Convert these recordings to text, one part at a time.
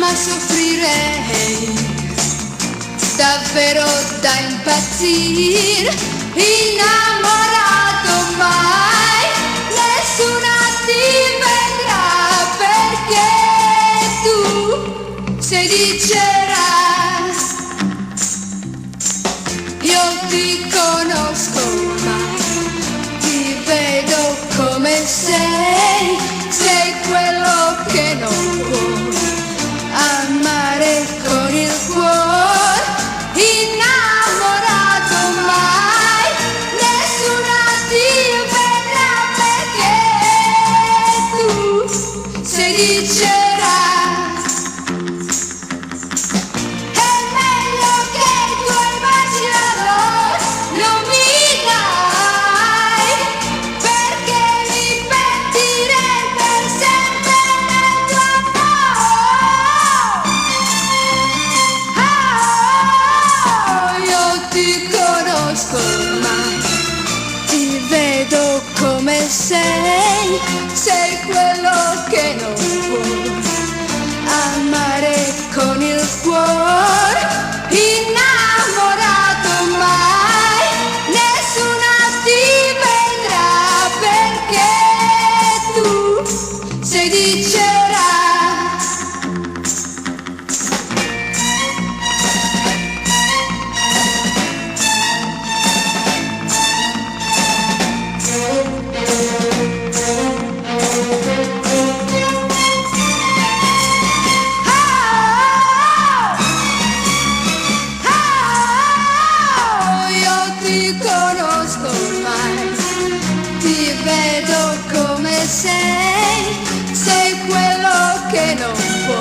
ma soffrirei davvero da impazzire, innamorato mai, nessuna ti vedrà perché tu sei di cera. Io ti conosco ormai, ti vedo come sei, sei quello che non può amare con il cuore, innamorato mai, nessuna ti vedrà perché tu sei di cera. È meglio che i tuoi baci d'amore non mi dai, perché mi pentirei per sempre del tuo amore. Io ti conosco ormai, ti vedo come sei, sei quello che non può amare con il cuore, innamorato mai, nessuna ti vedrà perché tu sei di cera. Io ti conosco ormai, ti vedo come sei, sei quello che non può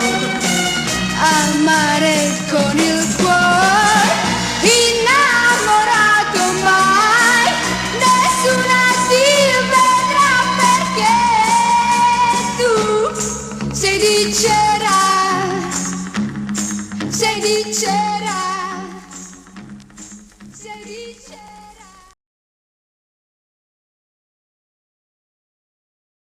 amare con il cuore, innamorato mai, nessuna ti vedrà perché tu sei di cera, sei di cera.